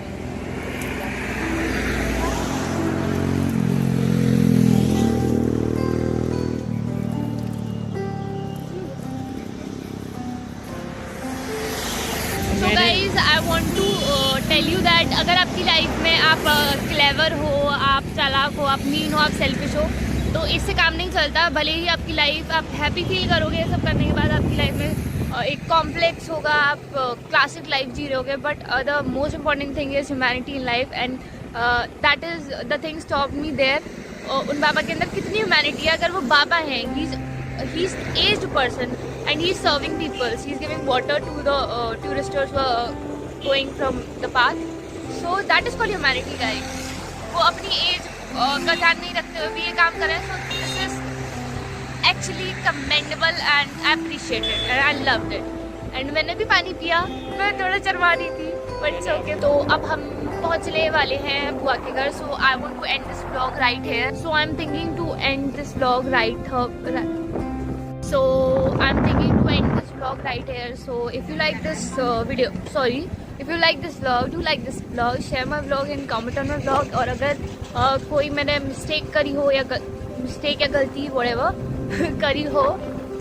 So guys, I want to tell you that अगर आपकी लाइफ में आप क्लेवर हो, आप चालाक हो, आप मीन हो, आप सेल्फिश हो, तो इससे काम नहीं चलता। भले ही आपकी लाइफ आप हैप्पी फील करोगे ये सब करने के बाद, आपकी लाइफ में एक कॉम्प्लेक्स होगा, आप क्लासिक लाइफ जी रहे होगे, but the most important thing is humanity in life and that is the thing stop me there. उन बाबा के अंदर कितनी ह्यूमैनिटी है। अगर वो बाबा हैं, he is aged person and he is serving people, he is giving water to the tourists who are going from the path, so that is called humanity guys। वो अपनी एज का ध्यान नहीं रखते हुए भी ये काम कर रहे हैं, so this is actually commendable and appreciated and I loved it। and मैंने भी पानी पिया, मैं थोड़ा चरवा रही थी, but it's okay। तो अब हम पहुँचने वाले हैं बुआ के घर, so I want to end this vlog right here, so I'm thinking to end this vlog right here। So I'm thinking to end this vlog right here. So if you like this if you like this vlog, do like this vlog, share my vlog and comment on my vlog। और अगर कोई मैंने mistake करी हो या गलती whatever करी हो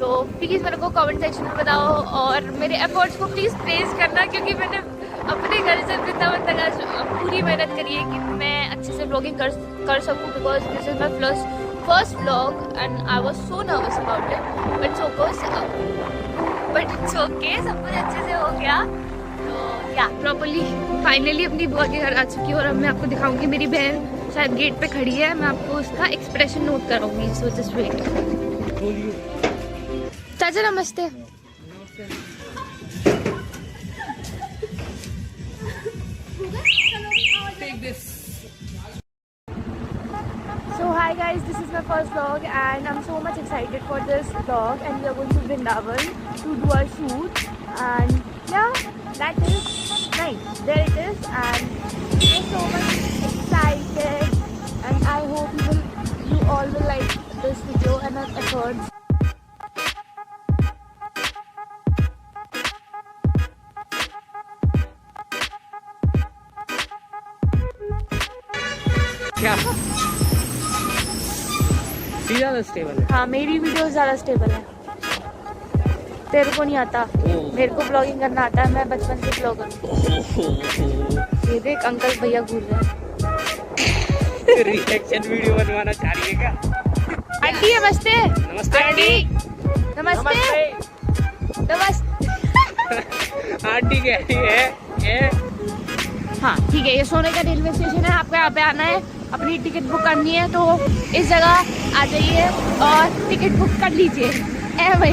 तो प्लीज़ मेरे को कमेंट सेक्शन में बताओ और मेरे एफर्ट्स को प्लीज़ प्रेज करना, क्योंकि मैंने अपने घर से वृंदावन तक आज पूरी मेहनत करी है कि मैं अच्छे से व्लॉगिंग कर सकूँ, because this is my first vlog and I was so nervous about it, but it's okay, सब कुछ अच्छे से हो गया। तो या प्रॉपरली फाइनली अपनी बुआ के घर आ चुकी हूँ और अब मैं आपको दिखाऊंगी। मेरी बहन शायद गेट पे खड़ी है, मैं आपको उसका एक्सप्रेशन नोट कराऊंगी, सो जस्ट वेट। चाचा नमस्ते। So hi guys, this is my first vlog and I'm so much excited for this vlog and we are going to Vrindavan to do our shoot and yeah, that is nice. There it is and we're so much excited and I hope you all will like this video and our efforts. क्या ज्यादा stable है? हाँ मेरी video ज़्यादा stable है, तेरे को नहीं आता। मेरे को ब्लॉगिंग करना आता है, मैं बचपन से ब्लॉगर हूँ। ये देख अंकल भैया घूर रहे हैं। रिएक्शन वीडियो बनवाना चाह रही है क्या? आंटी नमस्ते। नमस्ते आंटी। नमस्ते नमस्ते। आंटी कह रही है हाँ ठीक है, ये सोने का रेलवे स्टेशन है, आपको यहाँ पे आना है, अपनी टिकट बुक करनी है तो इस जगह आ जाइए और टिकट बुक कर लीजिए। भाई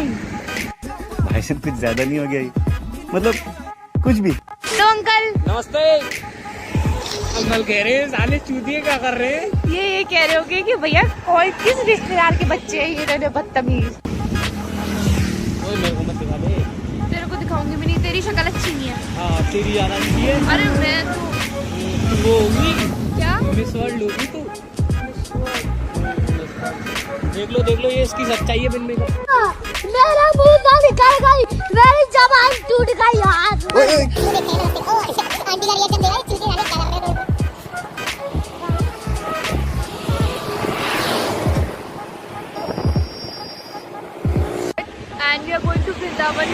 भाषण कुछ ज्यादा नहीं हो गया ये? मतलब कुछ भी। तो अंकल नमस्ते। अंकल कह रहे हैं साले चूतिए क्या कर रहे हैं? ये कह रहे होगे कि भैया कौन किस रिश्तेदार के बच्चे हैं ये बदतमीज। मेरे को मत दिखा दे। तेरे को दिखाऊंगी भी नहीं, तेरी शक्ल अच्छी नहीं है। हाँ तेरी ज्यादा अच्छी है। अरे मैं तो वो होगी क्या मिस वर्ल्ड होगी तू। देख लो ये इसकी सच्चाई है। बिन मेकअप मेरा मुंह ना निकल गई, मेरी जबान टूट गई यार। आंटी का रिएक्शन दे रहा है, चीज़ें आने क्या कर रहे हो? And we are going to Vrindavan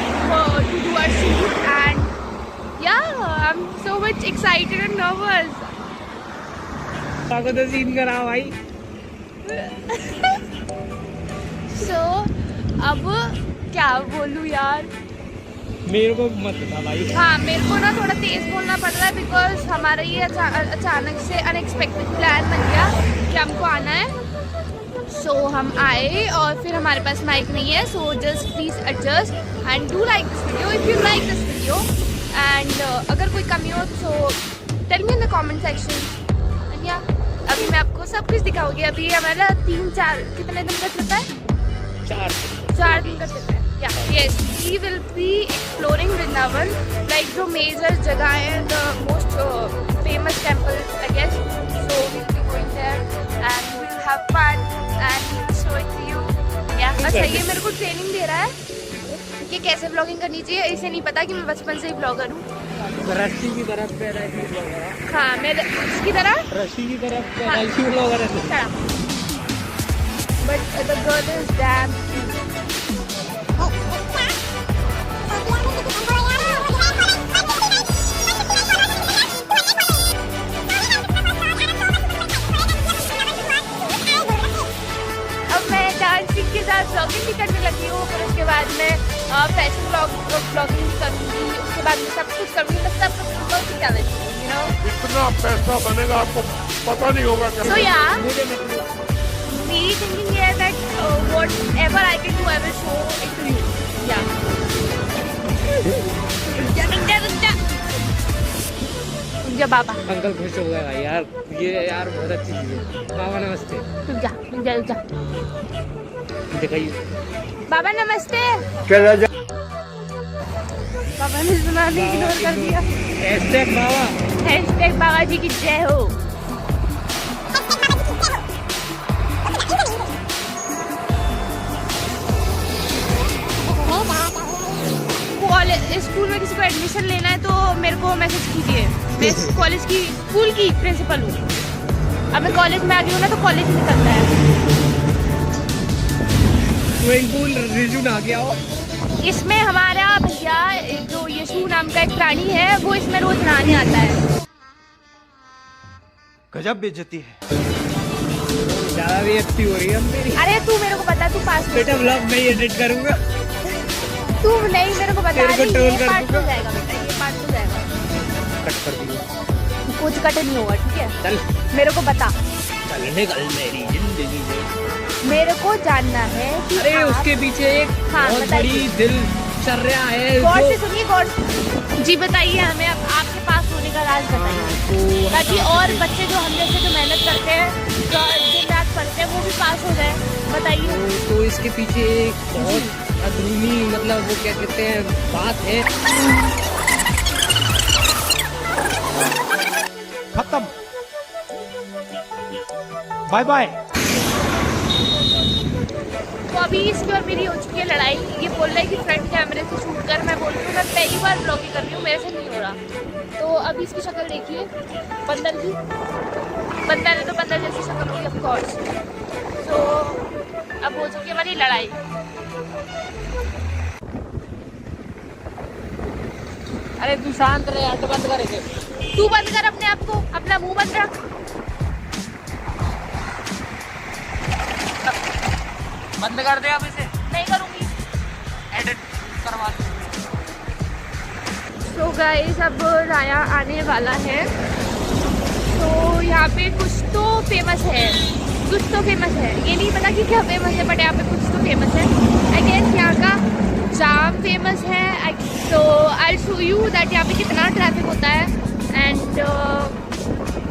to do our shoot and yeah, I'm so much excited and nervous. को तो सीन करा भाई। So अब क्या बोलूँ यार। मेरे को मत बता भाई। हाँ मेरे को ना थोड़ा तेज बोलना पड़ रहा है बिकॉज हमारा ये अचानक से अनएक्सपेक्टेड प्लान बन गया कि हमको आना है। सो हम आए और फिर हमारे पास माइक नहीं है, so just please adjust and do like this video if you like this video and अगर कोई कमी हो तो tell me in the comment section. या अभी मैं आपको सब कुछ दिखाऊंगी। अभी हमारा 3-4 कितने दिन का ट्रिप है? 4 दिन का ट्रिप है। Yes, we will be exploring Vrindavan, like जो major जगह है, the most famous temples, I guess. So we'll be going there and we'll have fun and we'll show it to you. Yeah, बस ये मेरे को training दे रहा है कि कैसे ब्लॉगिंग करनी चाहिए। इसे नहीं पता कि मैं बचपन से ही ब्लॉगर हूँ। रस्सी की तरफ पैदाइशी ब्लॉगर है। हाँ मैं इसकी तरह रस्सी की तरफ पैदाइशी ब्लॉगर है। But the girl is damn cute. Dancing के साथ ब्लॉगिंग भी करने लगी हूँ, फिर उसके बाद मैं फैशन ब्लॉगिंग भी करूँगी, उसके बाद मैं सब कुछ करूँगी, तो सब कुछ चैलेंज यू नो। इतना पैसा बनेगा आपको पता नहीं होगा क्या। सो या मेरी थिंकिंग ये है that whatever I can do I will show it to you. या रुक बाबा। अंकल खुश हो गए भाई यार, ये यार बहुत अच्छी चीज है। बाबा नमस्ते। रुक जा। दिखाइए बाबा नमस्ते। क्या बाबा ने सुना नहीं, इग्नोर कर दिया। हैशटैग बाबा। हैशटैग बाबा जी की जय हो। स्कूल में किसी को एडमिशन लेना है तो मेरे को मैसेज कीजिए। मैं कॉलेज की स्कूल की प्रिंसिपल हूँ। अब मैं कॉलेज में आ गई हूँ ना तो कॉलेज ही निकलता है। स्विमिंग पूल रिजू ना गया हो। इसमें हमारा भैया जो यशु नाम का एक प्राणी है वो इसमें रोज नहाने आता है। गजब बेइज्जती है। ज्यादा भी अच्छी हो रही है मेरी। अरे तू मेरे को बता, तू पास बेटा व्लॉग में एडिट करूंगा। तू नहीं मेरे को बता तेरे को रही, ट्रोल ये कर पार्ट दूंगा। हो जाएगा बेटा, ये पार्ट हो जाएगा। कट कर दिया। कुछ कट नहीं होगा ठीक है। चल मेरे को बता, चल निकल मेरी जिंदगी से। मेरे को जानना है कि अरे आप- उसके पीछे एक हाँ, बहुत बताइए। बड़ी दिल चर्या है गौर से जो सुनिए, गौर से। जी बताइए हमें, अब आपके पास होने का आज बताइए, ताकि और बच्चे जो हम जैसे जो मेहनत करते हैं, जो दिन रात पढ़ते हैं, वो भी पास हो जाए। बताइए। तो इसके पीछे एक बहुत अंदरूनी मतलब वो क्या कहते हैं बात है। खत्म, बाय बाय। तो अभी इसकी और मेरी हो चुकी है लड़ाई। ये बोल रहा है कि फ्रंट कैमरे से शूट कर, मैं बोल रही हूँ मैं पहली बार ब्लॉगिंग कर रही हूँ, मेरे से नहीं हो रहा। तो अभी इसकी शक्ल देखिए बंदर की, बंदर है तो बंदर जैसी शक्ल होगी ऑफ कोर्स। तो अब हो चुकी है हमारी लड़ाई। अरे तू शांत रहे यार, तो बंद कर इसे। तू बंद कर अपने आप को, अपना मुंह बंद रख। बंद कर दे अब इसे, नहीं करूँगी। एडिट करवा दे। तो गाइस अब राया आने वाला है। तो यहाँ पे कुछ तो फेमस है, कुछ तो फेमस है, ये नहीं पता कि क्या फेमस है, बट यहाँ पे कुछ तो फेमस है। आई गेस यहाँ का जाम फेमस है। तो आई शो यू दैट यहाँ पे कितना ट्रैफिक होता है। एंड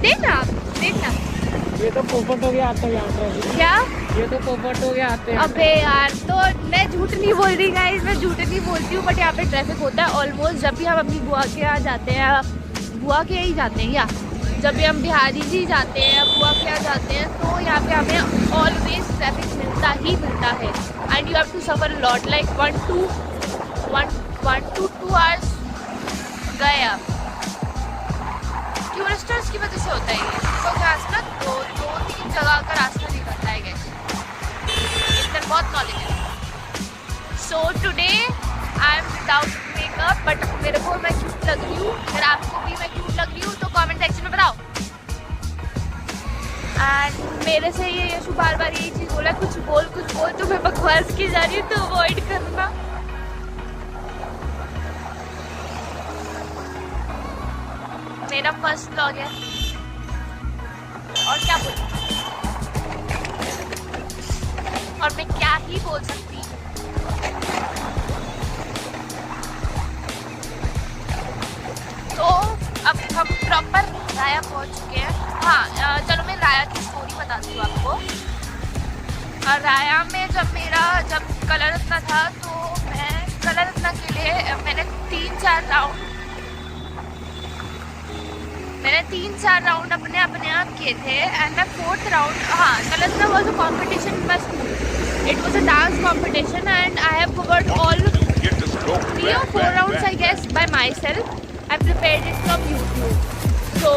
देखना देखना। ये तो पोपट हो गया आता है यहाँ। क्या ये तो पोपट हो गया आते हैं। अबे यार, तो मैं झूठ नहीं बोल रही गाइस, मैं झूठ नहीं बोलती हूँ, बट यहाँ पे ट्रैफिक होता है ऑलमोस्ट जब भी हम अपनी बुआ के यहाँ जाते हैं, बुआ के ही जाते हैं, या जब भी हम बिहारी जी जाते हैं, बुआ के यहाँ जाते हैं, तो यहाँ पे हमें ऑलवेज ट्रैफिक मिलता ही मिलता है। And you have to suffer lot like 1 to 2 hours गए आप। टूरिस्टर्स की वजह से होता है ये, तो रास्ता 2-3 जगह का रास्ता निकलता है गैस। इधर बहुत नॉलेज है। So today I am without makeup, but मेरे को मैं क्यूट लग रही हूँ। अगर आपको भी मैं क्यूट लग रही हूँ तो कमेंट सेक्शन में बताओ। एंड मेरे से ये यशु बार बार यही चीज़ बोला, कुछ बोल तो मैं बकवास की जा रही हूँ, तो अवॉइड करना। मेरा फर्स्ट व्लॉग है और क्या बोलूं, और मैं क्या ही बोल सकती हूँ। तो अब हम प्रॉपर राया पहुंच चुके हैं। हाँ चलो मैं राया की स्टोरी बताती हूँ आपको। और राया में जब कलर रत्ना था, तो मैं कलर रत्ना के लिए मैंने 3-4 राउंड अपने आप किए थे। एंड मैं 4th राउंड, हाँ colour Ratna was a competition in my school. It was a dance competition and I have covered all 3 or 4 rounds I guess by myself. I prepared it from YouTube. So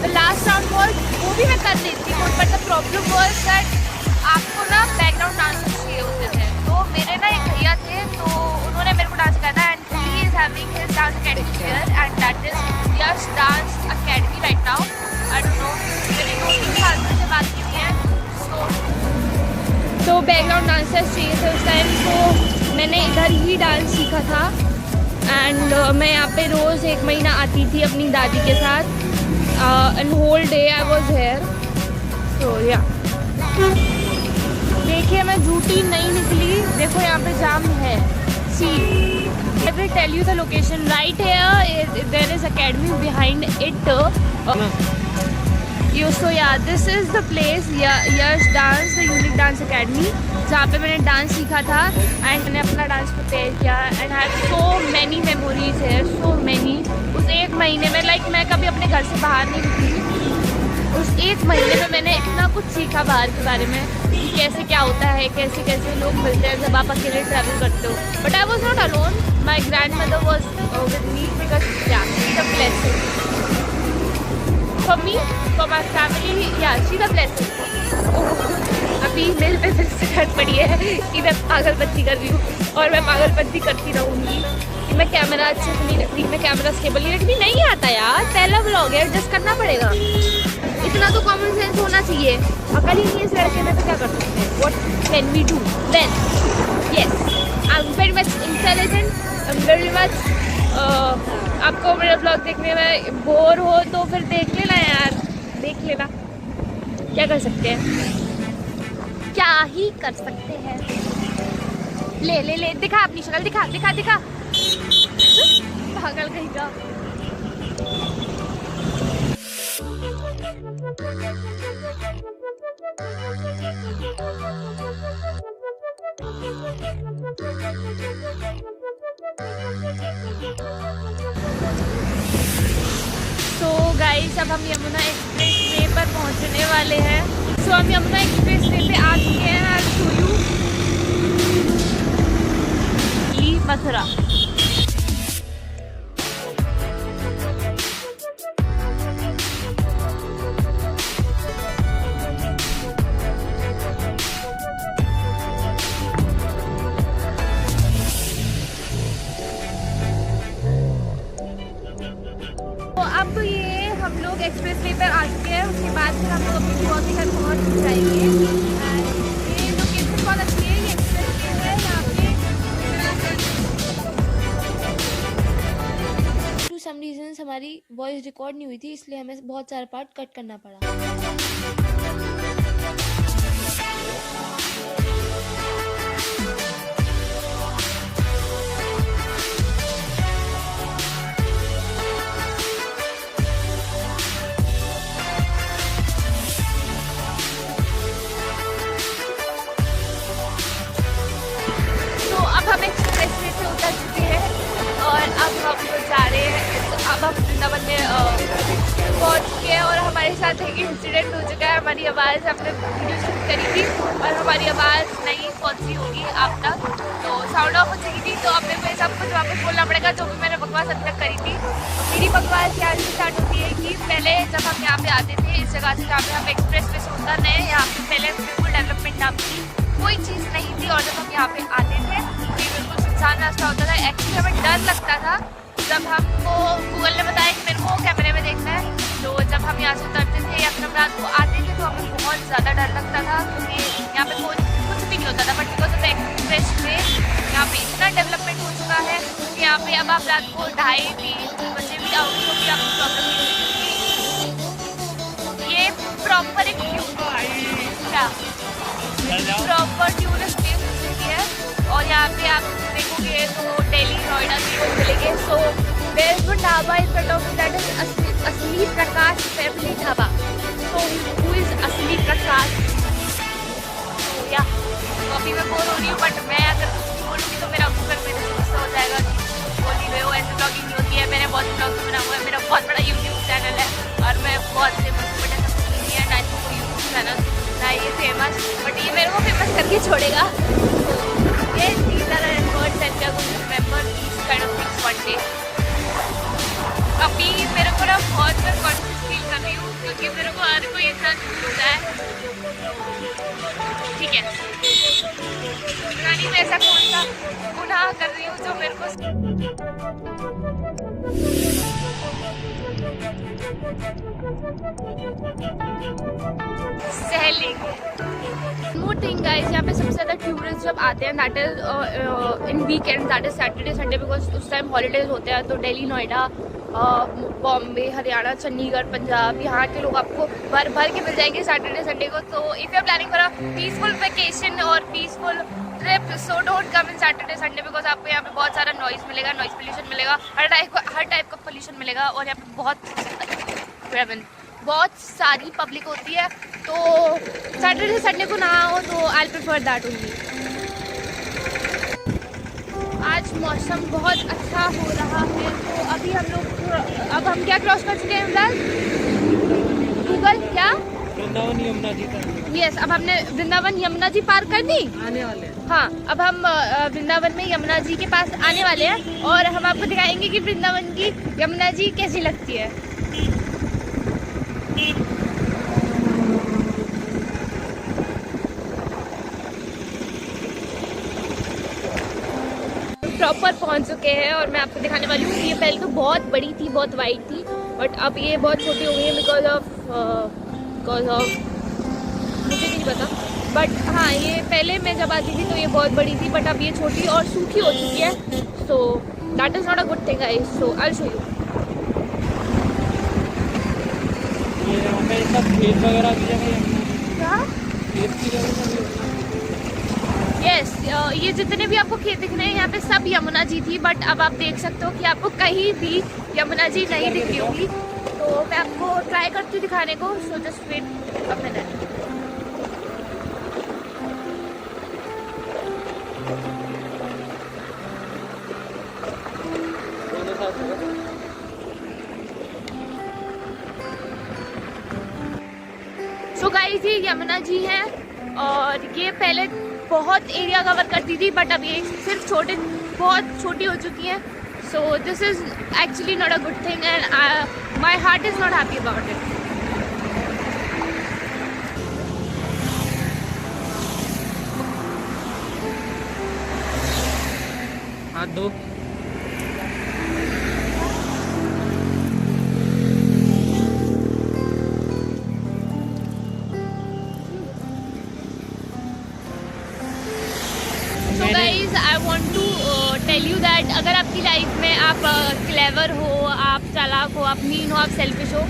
the last round was, वो भी मैं कर लेती हूँ, but the problem was that आपको ना background dancers चाहिए होते थे। तो मेरे ना एक भैया थे, तो उन्होंने मेरे को डांस सिखाया था। And he is having his dance academy here, and that is Yash Dance Academy right now. I don't know, मैंने 2-3 साल से बात की है। तो बैकग्राउंड डांसर्स चाहिए थे उस टाइम, तो मैंने इधर ही डांस सीखा था। एंड मैं यहाँ पे रोज़ 1 महीना आती थी अपनी दादी के साथ। And whole day I was here. तो या देखिए मैं झूठी नहीं निकली, देखो यहाँ पे जाम है। सी I will tell you the location. Right here there is academy behind it. So yeah, this is the place, Yash Dance, the Unique Dance Academy, जहाँ पे मैंने डांस सीखा था। एंड मैंने अपना डांस प्रिपेयर किया। And I have so many memories है, so many. उस 1 महीने में मैं कभी अपने घर से बाहर नहीं निकली। उस 1 महीने में मैंने इतना कुछ सीखा बाहर के बारे में, कि कैसे क्या होता है, कैसे कैसे लोग मिलते हैं जब आप अकेले ट्रैवल करते हो। But I was not alone, my grand mother was with me, because yeah, she's a blessing for me, for my family, yeah, she's a blessing. अभी मेरे पे फिर से हट पड़ी है कि मैं पागलपंती कर रही हूँ, और मैं पागलपंती करती रहूँगी कि मैं कैमरा अच्छे से नहीं रखती, मैं कैमरा स्टेबल नहीं रखती। नहीं आता यार, पहला व्लॉग है, एडजस्ट करना पड़ेगा। इतना तो कॉमन सेंस होना चाहिए। अकल ही नहीं है इस लड़के में, तो क्या कर सकते हैं। What can we do then? Yes, I am very much intelligent, I am very much. आपको मेरा ब्लॉग देखने में बोर हो तो फिर देख लेना यार, देख लेना। क्या कर सकते हैं, क्या ही कर सकते हैं। ले दिखा अपनी शक्ल, दिखा। पागल कहीं का। तो गाइस अब हम यमुना एक्सप्रेस वे पर पहुंचने वाले हैं। सो हम यमुना एक्सप्रेस वे पे आ चुके हैं। आई विल शो यू मथुरा। अब ये हम लोग एक्सप्रेस वे पर आ चुके हैं। उसके बाद फिर हम लोग अपनी बुआ के घर पहुँच जाएंगे। ये लोकेशन बहुत अच्छी है। ये एक्सप्रेस वे है यहाँ पे। टू सम रीजन हमारी वॉइस रिकॉर्ड नहीं हुई थी, इसलिए हमें बहुत सारा पार्ट कट करना पड़ा। हम एक्सप्रेस वे से उतर चुके हैं और अब हम जा रहे हैं। अब हम वृंदावन में पहुंच चुके हैं और हमारे साथ एक इंसिडेंट हो चुका है। हमारी आवाज़ हमने वीडियो शूट करी थी और हमारी आवाज़ नहीं पहुंची होगी आप तक, तो साउंड ऑफ हो चुकी थी। तो अब मेरे को सब कुछ वापस बोलना पड़ेगा जो भी मैंने बकवास अभी तक करी थी। मेरी बकवास यहाँ से स्टार्ट होती है कि पहले जब हम यहाँ पे आते थे, इस जगह से जहाँ पे हम एक्सप्रेस वे से उतर रहे हैं, यहाँ पे पहले बिल्कुल डेवलपमेंट नाम की कोई चीज़ नहीं थी। और जब हम यहाँ पे आते थे बिल्कुल सुनसान रास्ता होता था। एक्चुअली हमें डर लगता था जब हमको गूगल ने बताया कि मेरे को कैमरे में देखना है। तो जब हम यहाँ से उतरते थे या फिर हम रात को आते थे तो हमें बहुत ज़्यादा डर लगता था क्योंकि यहाँ पे कुछ भी नहीं होता था। But because of express way यहाँ पे इतना डेवलपमेंट हो चुका है कि यहाँ पे अब आप रात को 2:30-3 बजे भी आओगे तो भी आपको प्रॉब्लम नहीं होगी। ये प्रॉपर एक प्रॉपर टूरिस्ट प्लेस है और यहाँ पे आप देखोगे तो दिल्ली नोएडा की लोग मिलेंगे। So there is one dhaba in front of that is Asli Prakash family dhaba. So who is Asli Prakash? तो या तो अभी मैं बोल रही हूँ, बट मैं अगर कुछ भी बोलूँगी तो मेरा गूगल मेरे से गुस्सा हो जाएगा कि बोल ही रहे हो, ऐसे ब्लॉगिंग नहीं होती है। मैंने बहुत ब्लॉग बना हुआ है, मेरा बहुत बड़ा यूट्यूब चैनल है और मैं बहुत फेमस हूँ। बट ऐसा कुछ नहीं है, ना इसको कोई यूट्यूब चैनल ना ये फेमस, बट ये मेरे को फेमस करके छोड़ेगा। Yes, these are our efforts and we are going to remember these kind of things one day. अभी मेरे को ना बहुत मैं कॉन्शियस फील कर रही हूँ क्योंकि मेरे को हर कोई इतना होता है। ठीक है, रानी मैं ऐसा कौन सा गुनाह कर रही हूँ जो मेरे को सहली। मोर थिंग गाइस, यहाँ पे सबसे ज़्यादा टूरिस्ट जब आते हैं that is in weekend, that is Saturday Sunday, because उस टाइम हॉलीडेज होते हैं। तो दिल्ली नोएडा बॉम्बे हरियाणा चंडीगढ़ पंजाब यहाँ के लोग आपको भर के मिल जाएंगे सैटरडे संडे को। तो if you are planning for a peaceful vacation और peaceful trip, so don't come in Saturday Sunday because आपको यहाँ पे बहुत सारा नॉइज़ मिलेगा, नॉइज़ पोल्यूशन मिलेगा, हर टाइप का पोल्यूशन मिलेगा और यहाँ पे बहुत सारी पब्लिक होती है। तो सैटरडे संडे को ना आओ तो आई प्रेफर दैट ओनली। आज मौसम बहुत अच्छा हो रहा है। तो अभी हम लोग अब हम क्या क्रॉस कर चुके हैं इमरान? गूगल क्या? वृंदावन यमुना जी का। यस, अब हमने वृंदावन यमुना जी पार कर दी, आने वाले हैं। हाँ, अब हम वृंदावन में यमुना जी के पास आने वाले हैं और हम आपको दिखाएंगे कि वृंदावन की यमुना जी कैसी लगती है। प्रॉपर पहुंच चुके हैं और मैं आपको दिखाने वाली हूँ। ये पहले तो बहुत बड़ी थी, बहुत वाइड थी, बट अब ये बहुत छोटी हो गई है बिकॉज ऑफ मुझे नहीं पता। बट हाँ, ये पहले मैं जब आती थी तो ये बहुत बड़ी थी, बट अब ये छोटी और सूखी हो चुकी है। So that is not a good thing guys. So I will show you. ये यहाँ पे सब खेत वगैरह की जगह है, क्या खेत की जगह है। यस, ये जितने भी आपको खेत दिख रहे हैं यहाँ पे सब यमुना जी थी, बट अब आप देख सकते हो कि आपको कहीं भी यमुना जी नहीं दिख रही होगी। तो मैं आपको ट्राई करती हूँ दिखाने को। So just wait a minute. So guys ये यमुना जी हैं और ये पहले बहुत एरिया कवर करती थी बट अब ये सिर्फ बहुत छोटी हो चुकी हैं. So this is actually not a good thing and my heart is not happy about it. हाथ दो. So guys I want to tell you that अगर आपकी लाइफ में आप क्लेवर हो, आप चालाक हो, आप मीन हो, आप सेल्फिश हो,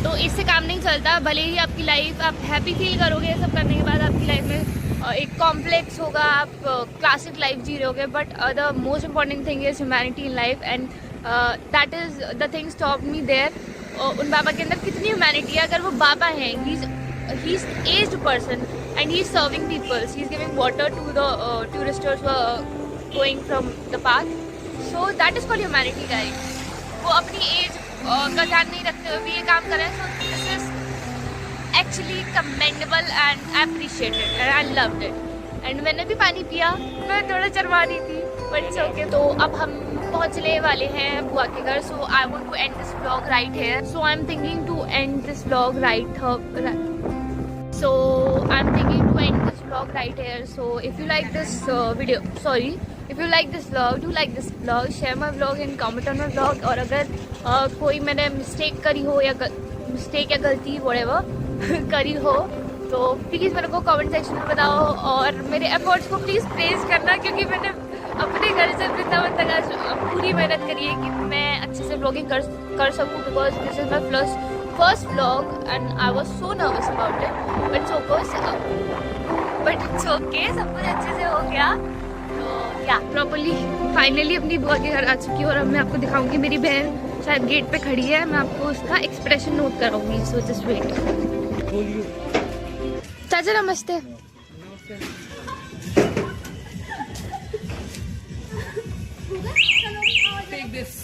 तो इससे काम नहीं चलता. भले ही आपकी लाइफ आप हैप्पी फील करोगे ये सब करने के बाद, आपकी लाइफ में एक कॉम्प्लेक्स होगा, आप क्लासिक लाइफ जी रहे होगे, but the most important thing is humanity in life and that is the thing stop me there. उन बाबा के अंदर कितनी ह्यूमैनिटी है. अगर वो बाबा हैं, he is aged person and he is serving people. He is giving water to the tourists who are going from the path. So that is called humanity, guys. वो अपनी एज का ध्यान नहीं रखते हुए भी ये काम कर रहे हैं. So this is actually commendable and appreciated and I loved it. And मैंने भी पानी पिया, मैं थोड़ा चरवा रही थी but it's okay. तो अब हम पहुँचने वाले हैं बुआ के घर. So I want to end this vlog right here. So I'm thinking to end this vlog right here. So I'm thinking to end this vlog right here. So if you like this if you like this vlog, do like this vlog, share my vlog and comment on my vlog. और अगर कोई मैंने mistake करी हो या गलती whatever करी हो तो प्लीज़ मेरे को कमेंट सेक्शन में बताओ और मेरे एफर्ट्स को प्लीज़ प्रेज करना, क्योंकि मैंने अपने घर से वृंदावन तक आज पूरी मेहनत करी है कि मैं अच्छे से व्लॉगिंग कर सकूँ, because this is my first vlog and I was so nervous about it, but it's okay, सब कुछ अच्छे से हो गया. तो या प्रॉपरली फाइनली अपनी बुआ के घर आ चुकी हूँ और अब मैं आपको दिखाऊंगी. मेरी बहन शायद गेट पे खड़ी है, मैं आपको उसका एक्सप्रेशन नोट कराऊंगी. So just wait. चाचा नमस्ते. Take this.